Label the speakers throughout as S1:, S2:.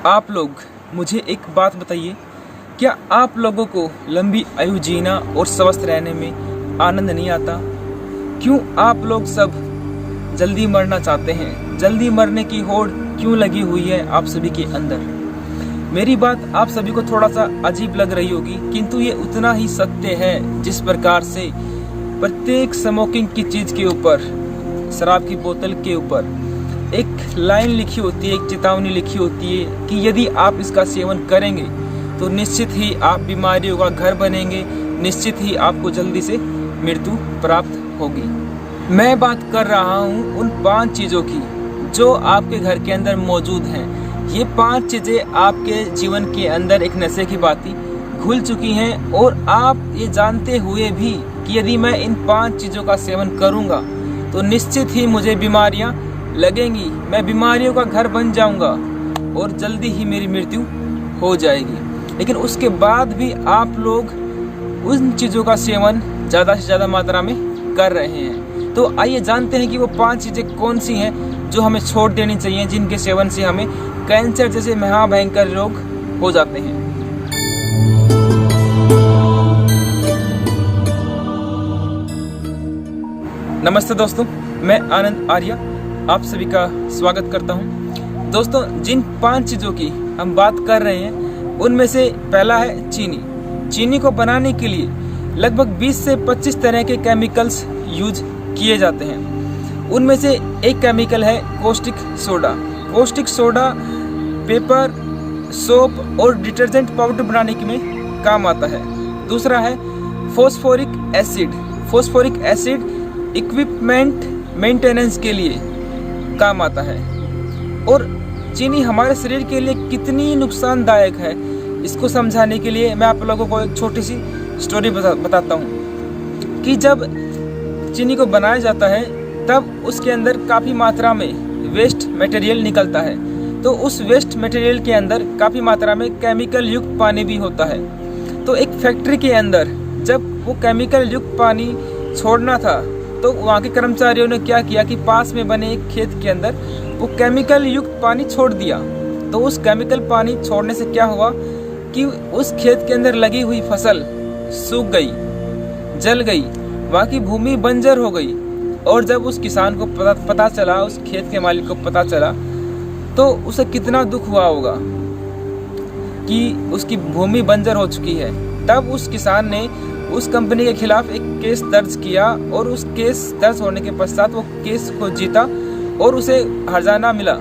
S1: आप लोग मुझे एक बात बताइए, क्या आप लोगों को लंबी आयु जीना और स्वस्थ रहने में आनंद नहीं आता? क्यों आप लोग सब जल्दी मरना चाहते हैं? जल्दी मरने की होड़ क्यों लगी हुई है आप सभी के अंदर? मेरी बात आप सभी को थोड़ा सा अजीब लग रही होगी, किंतु ये उतना ही सत्य है जिस प्रकार से प्रत्येक स्मोकिंग की चीज के ऊपर, शराब की बोतल के ऊपर एक लाइन लिखी होती है, एक चेतावनी लिखी होती है कि यदि आप इसका सेवन करेंगे तो निश्चित ही आप बीमारियों का घर बनेंगे, निश्चित ही आपको जल्दी से मृत्यु प्राप्त होगी। मैं बात कर रहा हूँ उन 5 चीज़ों की जो आपके घर के अंदर मौजूद हैं। ये 5 चीज़ें आपके जीवन के अंदर एक नशे की भांति घुल चुकी हैं और आप ये जानते हुए भी कि यदि मैं इन 5 चीज़ों का सेवन करूँगा तो निश्चित ही मुझे बीमारियाँ लगेंगी, मैं बीमारियों का घर बन जाऊँगा और जल्दी ही मेरी मृत्यु हो जाएगी। लेकिन उसके बाद भी आप लोग उन चीज़ों का सेवन ज़्यादा से ज़्यादा मात्रा में कर रहे हैं। तो आइए जानते हैं कि वो 5 चीज़ें कौन सी हैं जो हमें छोड़ देनी चाहिए, जिनके सेवन से हमें कैंसर जैसे महाभयंकर रोग हो जाते हैं। नमस्ते दोस्तों, मैं आनंद आर्या आप सभी का स्वागत करता हूं। दोस्तों, जिन 5 चीज़ों की हम बात कर रहे हैं उनमें से पहला है चीनी। चीनी को बनाने के लिए लगभग 20 से 25 तरह के केमिकल्स यूज किए जाते हैं। उनमें से एक केमिकल है caustic soda. Caustic soda paper, soap और डिटर्जेंट पाउडर बनाने के में काम आता है। दूसरा है phosphoric acid. Phosphoric acid equipment maintenance के लिए काम आता है। और चीनी हमारे शरीर के लिए कितनी नुकसानदायक है, इसको समझाने के लिए मैं आप लोगों को एक छोटी सी स्टोरी बताता हूँ कि जब चीनी को बनाया जाता है तब उसके अंदर काफ़ी मात्रा में वेस्ट मटेरियल निकलता है। तो उस वेस्ट मटेरियल के अंदर काफ़ी मात्रा में केमिकल युक्त पानी भी होता है। तो एक फैक्ट्री के अंदर जब वो केमिकल युक्त पानी छोड़ना था तो वहाँ के कर्मचारियों ने क्या किया कि पास में बने एक खेत के अंदर वो केमिकल युक्त पानी छोड़ दिया। तो उस केमिकल पानी छोड़ने से क्या हुआ कि उस खेत के अंदर लगी हुई फसल सूख गई, जल गई, वहाँ की भूमि बंजर हो गई। और जब उस किसान को पता चला, उस खेत के मालिक को पता चला, तो उसे कितना दुख हुआ होगा कि उसकी भूमि बंजर हो चुकी है। तब उस किसान ने उस कंपनी के खिलाफ एक केस दर्ज किया और उस केस दर्ज होने के पश्चात वो केस को जीता और उसे हर्जाना मिला।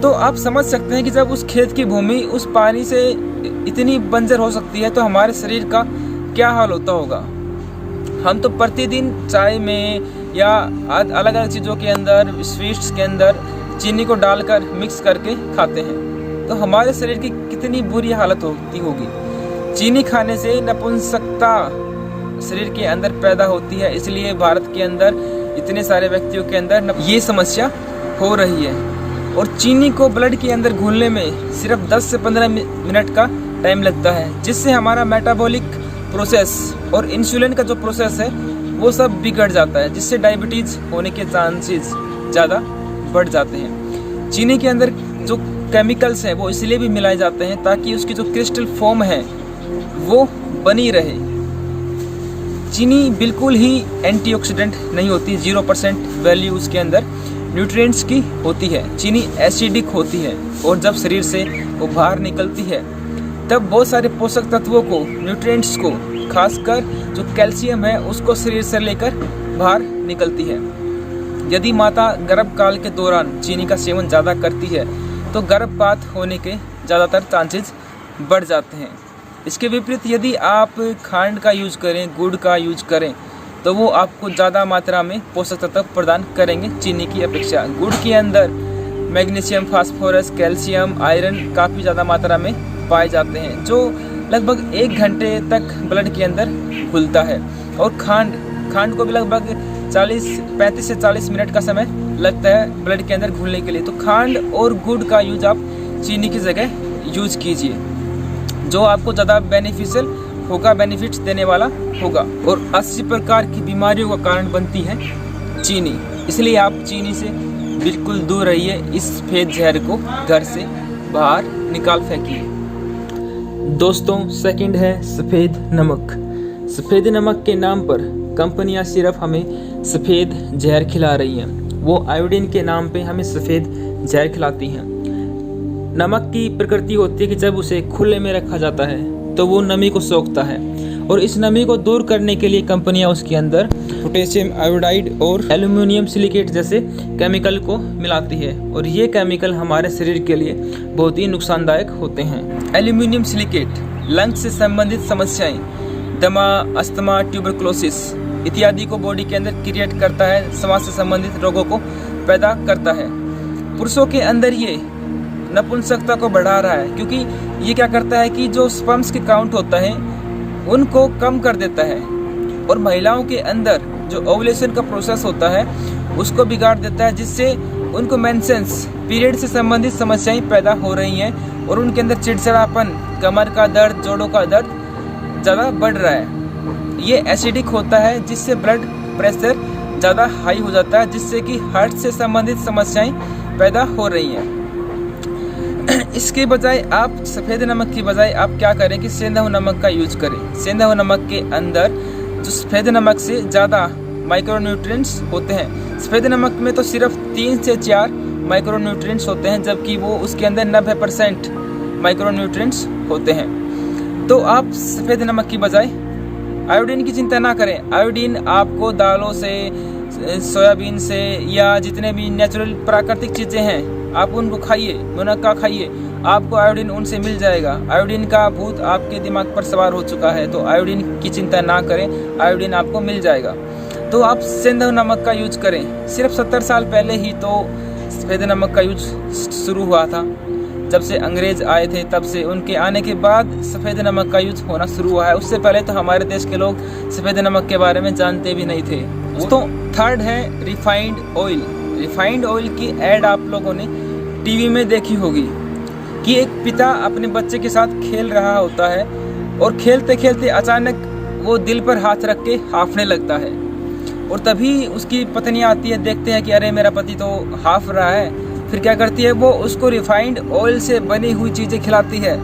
S1: तो आप समझ सकते हैं कि जब उस खेत की भूमि उस पानी से इतनी बंजर हो सकती है तो हमारे शरीर का क्या हाल होता होगा। हम तो प्रतिदिन चाय में या अलग अलग चीज़ों के अंदर, स्वीट्स के अंदर चीनी को डालकर मिक्स करके खाते हैं। तो हमारे शरीर की कितनी बुरी हालत होती होगी। चीनी खाने से नपुंसकता शरीर के अंदर पैदा होती है, इसलिए भारत के अंदर इतने सारे व्यक्तियों के अंदर ये समस्या हो रही है। और चीनी को ब्लड के अंदर घुलने में सिर्फ 10 से 15 मिनट का टाइम लगता है, जिससे हमारा मेटाबॉलिक प्रोसेस और इंसुलिन का जो प्रोसेस है वो सब बिगड़ जाता है, जिससे डायबिटीज़ होने के चांसेस ज़्यादा बढ़ जाते हैं। चीनी के अंदर जो केमिकल्स हैं वो इसलिए भी मिलाए जाते हैं ताकि उसकी जो क्रिस्टल फॉर्म है वो बनी रहे। चीनी बिल्कुल ही एंटीऑक्सीडेंट नहीं होती, 0% वैल्यू उसके अंदर न्यूट्रिएंट्स की होती है। चीनी एसिडिक होती है और जब शरीर से वो बाहर निकलती है तब बहुत सारे पोषक तत्वों को, न्यूट्रिएंट्स को, खासकर जो कैल्शियम है उसको शरीर से लेकर बाहर निकलती है। यदि माता गर्भकाल के दौरान चीनी का सेवन ज़्यादा करती है तो गर्भपात होने के ज़्यादातर चांसेस बढ़ जाते हैं। इसके विपरीत यदि आप खांड का यूज करें, गुड़ का यूज करें, तो वो आपको ज़्यादा मात्रा में पोषक तत्व प्रदान करेंगे चीनी की अपेक्षा। गुड़ के अंदर मैग्नीशियम, फास्फोरस, कैल्शियम, आयरन काफ़ी ज़्यादा मात्रा में पाए जाते हैं, जो लगभग 1 घंटे तक ब्लड के अंदर घुलता है। और खांड को भी लगभग 35 से 40 मिनट का समय लगता है ब्लड के अंदर घुलने के लिए। तो खांड और गुड़ का यूज आप चीनी की जगह यूज कीजिए, जो आपको ज़्यादा बेनिफिशियल होगा, बेनिफिट्स देने वाला होगा। और 80 प्रकार की बीमारियों का कारण बनती है चीनी, इसलिए आप चीनी से बिल्कुल दूर रहिए। इस सफेद जहर को घर से बाहर निकाल फेंकिए। दोस्तों सेकंड है सफ़ेद नमक। सफ़ेद नमक के नाम पर कंपनियां सिर्फ हमें सफ़ेद जहर खिला रही हैं। वो आयोडीन के नाम पे हमें सफ़ेद जहर खिलाती हैं। नमक की प्रकृति होती है कि जब उसे खुले में रखा जाता है तो वो नमी को सोखता है, और इस नमी को दूर करने के लिए कंपनियां उसके अंदर पोटेशियम आयोडाइड और एल्यूमिनियम सिलिकेट जैसे केमिकल को मिलाती है, और ये केमिकल हमारे शरीर के लिए बहुत ही नुकसानदायक होते हैं। एल्यूमिनियम सिलिकेट लंग्स से संबंधित समस्याएं, दमा, अस्थमा, ट्यूबरकुलोसिस इत्यादि को बॉडी के अंदर क्रिएट करता है, श्वास से संबंधित रोगों को पैदा करता है। पुरुषों के अंदर ये नपुंसकता को बढ़ा रहा है, क्योंकि ये क्या करता है कि जो स्पर्म्स के काउंट होता है उनको कम कर देता है, और महिलाओं के अंदर जो ओवुलेशन का प्रोसेस होता है उसको बिगाड़ देता है, जिससे उनको मेंसेंस पीरियड से संबंधित समस्याएं पैदा हो रही हैं, और उनके अंदर चिड़चिड़ापन, कमर का दर्द, जोड़ों का दर्द ज़्यादा बढ़ रहा है। ये एसिडिक होता है, जिससे ब्लड प्रेशर ज़्यादा हाई हो जाता है, जिससे कि हार्ट से संबंधित समस्याएं पैदा हो रही हैं। इसके बजाय आप सफ़ेद नमक की बजाय आप क्या करें कि सेंधा नमक का यूज करें। सेंधा नमक के अंदर जो सफ़ेद नमक से ज़्यादा माइक्रोन्यूट्रिएंट्स होते हैं। सफ़ेद नमक में तो सिर्फ 3 से 4 माइक्रोन्यूट्रिएंट्स होते हैं, जबकि वो उसके अंदर 90% माइक्रोन्यूट्रिएंट्स होते हैं। तो आप सफ़ेद नमक की बजाय आयोडीन की चिंता ना करें। आयोडीन आपको दालों से, सोयाबीन से, या जितने भी नेचुरल प्राकृतिक चीज़ें हैं आप उनको खाइए, मुनक्का खाइए, आपको आयोडीन उनसे मिल जाएगा। आयोडीन का भूत आपके दिमाग पर सवार हो चुका है, तो आयोडीन की चिंता ना करें, आयोडीन आपको मिल जाएगा। तो आप सेंधा नमक का यूज करें। सिर्फ 70 साल पहले ही तो सफ़ेद नमक का यूज शुरू हुआ था। जब से अंग्रेज आए थे तब से, उनके आने के बाद सफ़ेद नमक का यूज होना शुरू हुआ है। उससे पहले तो हमारे देश के लोग सफ़ेद नमक के बारे में जानते भी नहीं थे। दोस्तों थर्ड है रिफाइंड ऑयल। रिफाइंड ऑयल की ऐड आप लोगों ने टीवी में देखी होगी कि एक पिता अपने बच्चे के साथ खेल रहा होता है, और खेलते खेलते अचानक वो दिल पर हाथ रख के हाफने लगता है, और तभी उसकी पत्नी आती है, देखते हैं कि अरे मेरा पति तो हाफ रहा है। फिर क्या करती है, वो उसको रिफाइंड ऑयल से बनी हुई चीज़ें खिलाती है,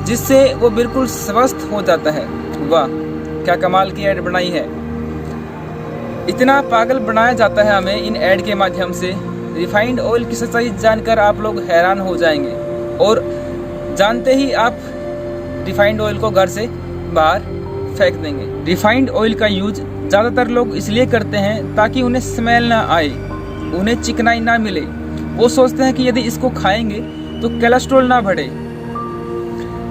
S1: जिससे वो बिल्कुल स्वस्थ हो जाता है। वाह क्या कमाल की ऐड बनाई है। इतना पागल बनाया जाता है हमें इन ऐड के माध्यम से। रिफाइंड ऑयल की सच्चाई जानकर आप लोग हैरान हो जाएंगे, और जानते ही आप रिफाइंड ऑयल को घर से बाहर फेंक देंगे। रिफाइंड ऑयल का यूज ज़्यादातर लोग इसलिए करते हैं ताकि उन्हें स्मेल ना आए, उन्हें चिकनाई ना मिले। वो सोचते हैं कि यदि इसको खाएंगे तो कोलेस्ट्रॉल ना बढ़े।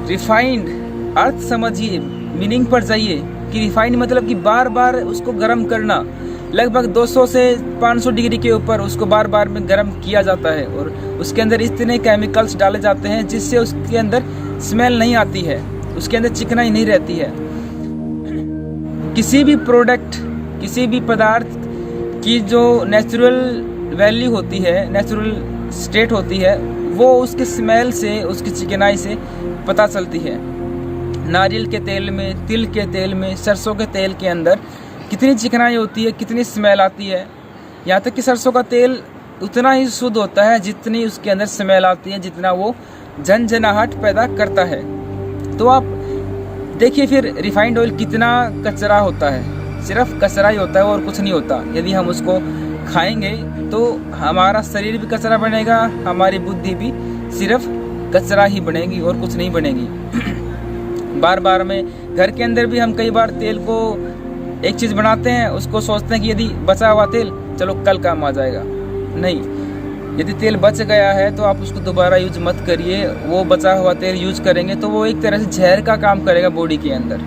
S1: रिफाइंड अर्थ समझिए, मीनिंग पर जाइए कि रिफाइंड मतलब कि बार बार उसको गर्म करना, लगभग 200 से 500 डिग्री के ऊपर उसको बार बार में गर्म किया जाता है, और उसके अंदर इतने केमिकल्स डाले जाते हैं जिससे उसके अंदर स्मेल नहीं आती है, उसके अंदर चिकनाई नहीं रहती है। किसी भी प्रोडक्ट, किसी भी पदार्थ की जो नेचुरल वैल्यू होती है, नेचुरल स्टेट होती है, वो उसके स्मेल से, उसकी चिकनाई से पता चलती है। नारियल के तेल में, तिल के तेल में, सरसों के तेल के अंदर कितनी चिकनाई होती है, कितनी स्मेल आती है। यहाँ तक कि सरसों का तेल उतना ही शुद्ध होता है जितनी उसके अंदर स्मेल आती है, जितना वो झनझनाहट पैदा करता है। तो आप देखिए फिर रिफाइंड ऑयल कितना कचरा होता है, सिर्फ कचरा ही होता है और कुछ नहीं होता। यदि हम उसको खाएंगे तो हमारा शरीर भी कचरा बनेगा, हमारी बुद्धि भी सिर्फ कचरा ही बनेगी और कुछ नहीं बनेगी। बार बार में घर के अंदर भी हम कई बार तेल को एक चीज़ बनाते हैं, उसको सोचते हैं कि यदि बचा हुआ तेल चलो कल काम आ जाएगा। नहीं, यदि तेल बच गया है तो आप उसको दोबारा यूज मत करिए। वो बचा हुआ तेल यूज करेंगे तो वो एक तरह से जहर का काम करेगा बॉडी के अंदर।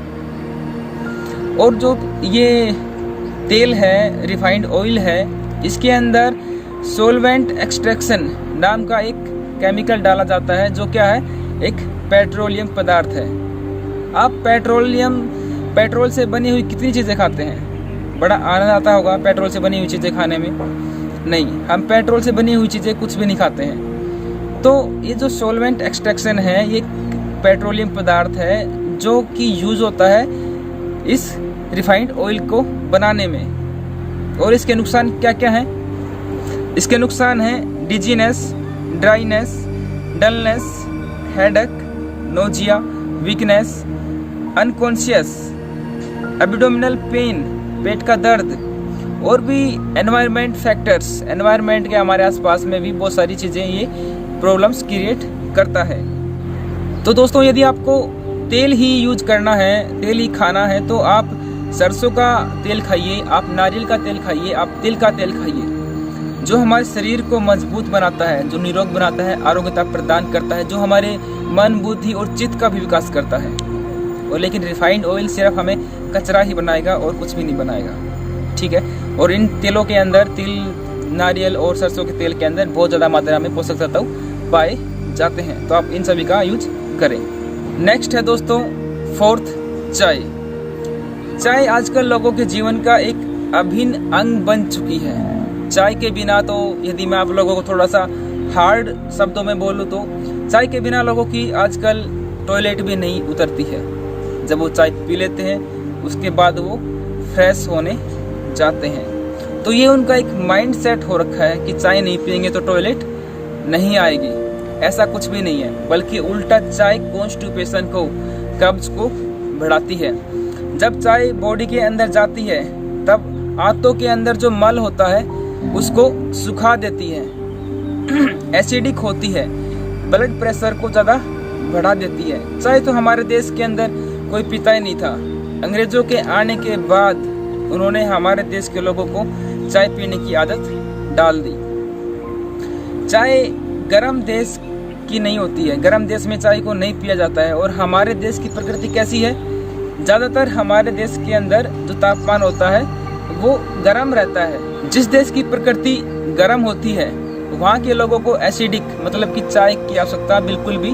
S1: और जो ये तेल है, रिफाइंड ऑयल है, इसके अंदर सोलवेंट एक्सट्रैक्शन नाम का एक केमिकल डाला जाता है, जो क्या है, एक पेट्रोलियम पदार्थ है। आप पेट्रोल से बनी हुई कितनी चीज़ें खाते हैं, बड़ा आनंद आता होगा पेट्रोल से बनी हुई चीज़ें खाने में। नहीं, हम पेट्रोल से बनी हुई चीज़ें कुछ भी नहीं खाते हैं। तो ये जो सोलवेंट एक्सट्रैक्शन है, ये पेट्रोलियम पदार्थ है जो कि यूज़ होता है इस रिफाइंड ऑयल को बनाने में। और इसके नुकसान क्या क्या हैं? इसके नुकसान हैं dizziness, dryness, dullness, headache, nausea, weakness, unconscious, abdominal pain, पेट का दर्द, और भी एनवायरनमेंट फैक्टर्स, एनवायरनमेंट के हमारे आसपास में भी बहुत सारी चीज़ें ये प्रॉब्लम्स क्रिएट करता है। तो दोस्तों, यदि आपको तेल ही यूज करना है, तेल ही खाना है, तो आप सरसों का तेल खाइए, आप नारियल का तेल खाइए, आप तिल का तेल खाइए, जो हमारे शरीर को मजबूत बनाता है, जो निरोग बनाता है, आरोग्यता प्रदान करता है, जो हमारे मन, बुद्धि और चित्त का भी विकास करता है। और लेकिन रिफाइंड ऑयल सिर्फ हमें कचरा ही बनाएगा और कुछ भी नहीं बनाएगा, ठीक है। और इन तेलों के अंदर, तिल, नारियल और सरसों के तेल के अंदर बहुत ज़्यादा मात्रा में पोषक तत्व पाए जाते हैं, तो आप इन सभी का यूज करें। नेक्स्ट है दोस्तों, फोर्थ, चाय। चाय आजकल लोगों के जीवन का एक अभिन्न अंग बन चुकी है। चाय के बिना तो, यदि मैं आप लोगों को थोड़ा सा हार्ड शब्दों में बोलूँ तो, चाय के बिना लोगों की आजकल टॉयलेट भी नहीं उतरती है। जब वो चाय पी लेते हैं उसके बाद वो फ्रेश होने जाते हैं। तो ये उनका एक माइंड सेट हो रखा है कि चाय नहीं पियेंगे तो टॉयलेट नहीं आएगी। ऐसा कुछ भी नहीं है, बल्कि उल्टा चाय कॉन्स्टिपेशन को, कब्ज को बढ़ाती है। जब चाय बॉडी के अंदर जाती है तब आंतों के अंदर जो मल होता है उसको सुखा देती है, एसिडिक होती है, ब्लड प्रेशर को ज़्यादा बढ़ा देती है। चाय तो हमारे देश के अंदर कोई पीता ही नहीं था। अंग्रेजों के आने के बाद उन्होंने हमारे देश के लोगों को चाय पीने की आदत डाल दी। चाय गर्म देश की नहीं होती है, गर्म देश में चाय को नहीं पिया जाता है। और हमारे देश की प्रकृति कैसी है, ज़्यादातर हमारे देश के अंदर जो तापमान होता है वो गर्म रहता है। जिस देश की प्रकृति गर्म होती है वहाँ के लोगों को एसिडिक, मतलब कि चाय की आवश्यकता बिल्कुल भी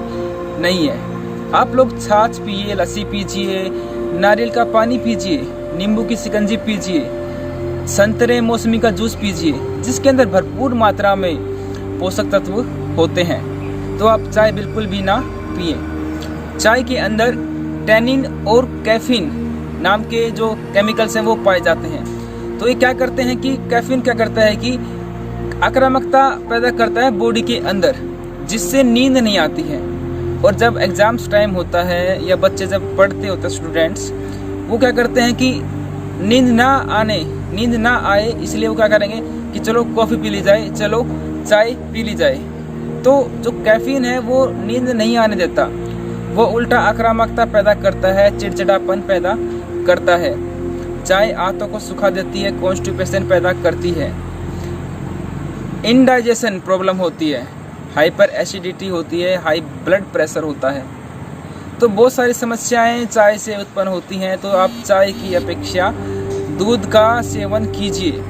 S1: नहीं है। आप लोग छाछ पिए, लस्सी पीजिए, नारियल का पानी पीजिए, नींबू की शिकंजी पीजिए, संतरे मौसमी का जूस पीजिए, जिसके अंदर भरपूर मात्रा में पोषक तत्व होते हैं। तो आप चाय बिल्कुल भी ना पिए। चाय के अंदर टैनिन और कैफीन नाम के जो केमिकल्स हैं वो पाए जाते हैं। तो ये क्या करते हैं कि कैफीन क्या करता है कि आक्रामकता पैदा करता है बॉडी के अंदर, जिससे नींद नहीं आती है। और जब एग्जाम्स टाइम होता है या बच्चे जब पढ़ते होते हैं, स्टूडेंट्स, वो क्या करते हैं कि नींद ना आए, इसलिए वो क्या करेंगे कि चलो कॉफ़ी पी ली जाए, चलो चाय पी ली जाए। तो जो कैफीन है वो नींद नहीं आने देता, वो उल्टा आक्रामकता पैदा करता है, चिड़चिड़ापन पैदा करता है। चाय आंतों को सुखा देती है, कॉन्स्टिपेशन पैदा करती है, इंडाइजेशन प्रॉब्लम होती है, हाइपर एसिडिटी होती है, हाई ब्लड प्रेशर होता है। तो बहुत सारी समस्याएं चाय से उत्पन्न होती हैं। तो आप चाय की अपेक्षा दूध का सेवन कीजिए।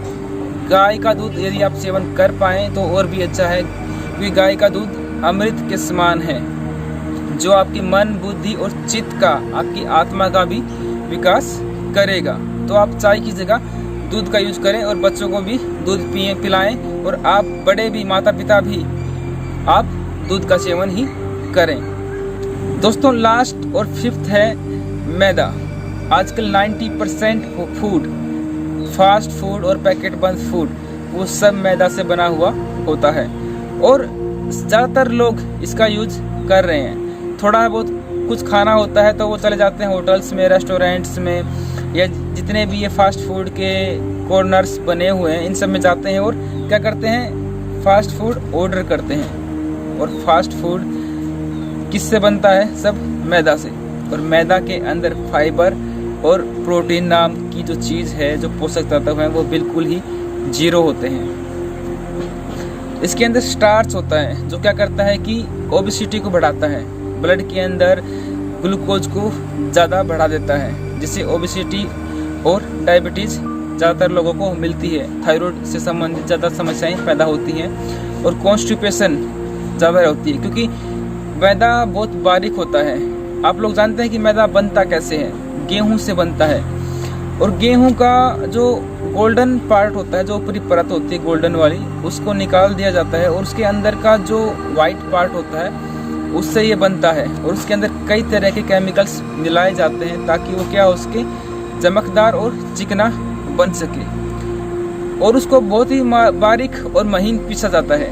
S1: गाय का दूध यदि आप सेवन कर पाएँ तो और भी अच्छा है, क्योंकि गाय का दूध अमृत के समान है, जो आपकी मन, बुद्धि और चित्त का, आपकी आत्मा का भी विकास करेगा। तो आप चाय की जगह दूध का यूज करें और बच्चों को भी दूध पिलाएं, और आप बड़े भी, माता पिता भी, आप दूध का सेवन ही करें। दोस्तों, लास्ट और फिफ्थ है मैदा। आजकल 90% फूड, फास्ट फूड और पैकेट बंद फूड, वो सब मैदा से बना हुआ होता है, और ज़्यादातर लोग इसका यूज कर रहे हैं। थोड़ा बहुत कुछ खाना होता है तो वो चले जाते हैं होटल्स में, रेस्टोरेंट्स में, या जितने भी ये फास्ट फूड के कॉर्नर्स बने हुए हैं इन सब में जाते हैं और क्या करते हैं, फास्ट फूड ऑर्डर करते हैं। और फास्ट फूड किससे बनता है, सब मैदा से। और मैदा के अंदर फाइबर और प्रोटीन नाम की जो चीज़ है, जो पोषक तत्व हैं, वो बिल्कुल ही जीरो होते हैं। इसके अंदर स्टार्च होता है, जो क्या करता है कि ओबेसिटी को बढ़ाता है, ब्लड के अंदर ग्लूकोज को ज़्यादा बढ़ा देता है, जिससे ओबेसिटी और डायबिटीज़ ज़्यादातर लोगों को मिलती है। थायराइड से संबंधित ज़्यादा समस्याएं पैदा होती हैं, और कॉन्स्टिपेशन ज़्यादा होती है, क्योंकि मैदा बहुत बारीक होता है। आप लोग जानते हैं कि मैदा बनता कैसे है, गेहूं से बनता है। और गेहूं का जो गोल्डन पार्ट होता है, जो ऊपरी परत होती है गोल्डन वाली, उसको निकाल दिया जाता है, और उसके अंदर का जो वाइट पार्ट होता है उससे ये बनता है। और उसके अंदर कई तरह के केमिकल्स मिलाए जाते हैं ताकि वो क्या, उसके चमकदार और चिकना बन सके। और उसको बहुत ही बारीक और महीन पीसा जाता है।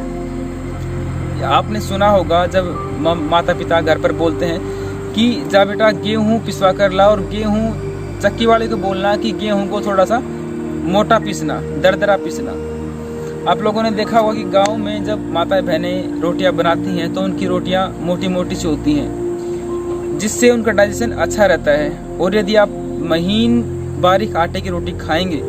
S1: आपने सुना होगा जब माता पिता घर पर बोलते हैं कि जा बेटा गेहूँ पिसवा कर ला, और गेहूँ चक्की वाले को बोलना कि गेहूँ को थोड़ा सा मोटा पीसना, दरदरा पीसना। आप लोगों ने देखा होगा कि गांव में जब माता बहनें रोटियां बनाती हैं तो उनकी रोटियां मोटी मोटी सी होती हैं, जिससे उनका डाइजेशन अच्छा रहता है। और यदि आप महीन बारीक आटे की रोटी खाएंगे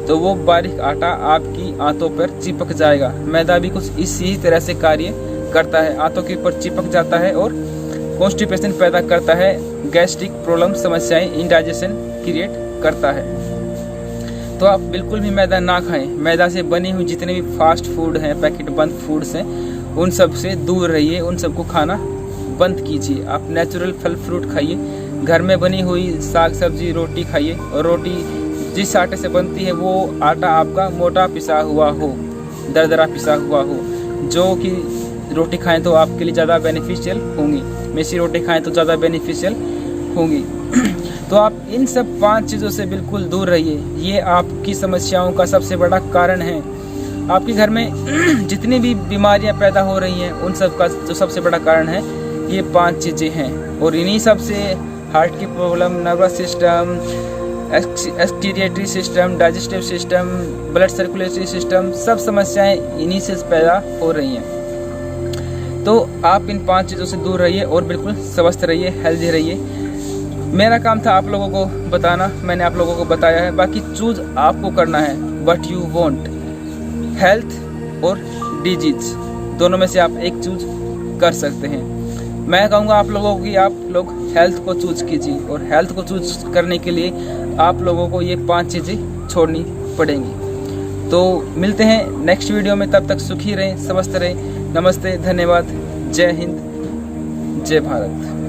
S1: तो वो बारीक आटा आपकी आंतों पर चिपक जाएगा। मैदा भी कुछ इसी तरह से कार्य करता है, आंतों के ऊपर चिपक जाता है और कॉन्स्टिपेशन पैदा करता है, गैस्ट्रिक प्रॉब्लम समस्याएं, इंडाइजेशन क्रिएट करता है। तो आप बिल्कुल भी मैदा ना खाएं। मैदा से बनी हुई जितने भी फास्ट फूड हैं, पैकेट बंद फूड्स हैं, उन सब से दूर रहिए, उन सबको खाना बंद कीजिए। आप नेचुरल फल फ्रूट खाइए, घर में बनी हुई साग सब्जी रोटी खाइए, और रोटी जिस आटे से बनती है वो आटा आपका मोटा पिसा हुआ हो, दरदरा पिसा हुआ हो, जो कि रोटी खाएं तो आपके लिए ज़्यादा बेनिफिशियल होंगी, मेसी रोटी खाएं तो ज़्यादा बेनिफिशियल होंगी। तो आप इन सब 5 चीज़ों से बिल्कुल दूर रहिए। ये आपकी समस्याओं का सबसे बड़ा कारण है। आपके घर में जितनी भी बीमारियां पैदा हो रही हैं उन सब का जो सबसे बड़ा कारण है ये 5 चीज़ें हैं। और इन्हीं सब से हार्ट की problem, nervous system, excretory system, digestive system, blood circulatory system, सब समस्याएं इन्हीं से पैदा हो रही हैं। तो आप इन 5 चीज़ों से दूर रहिए और बिल्कुल स्वस्थ रहिए, हेल्दी रहिए। मेरा काम था आप लोगों को बताना, मैंने आप लोगों को बताया है। बाकी चूज आपको करना है व्हाट यू वांट, हेल्थ और डिजीज, दोनों में से आप एक चूज कर सकते हैं। मैं कहूँगा आप लोगों को कि आप लोग हेल्थ को चूज कीजिए, और हेल्थ को चूज करने के लिए आप लोगों को ये 5 चीज़ें छोड़नी पड़ेंगी। तो मिलते हैं नेक्स्ट वीडियो में, तब तक सुखी रहें, स्वस्थ रहें। नमस्ते, धन्यवाद, जय हिंद, जय भारत।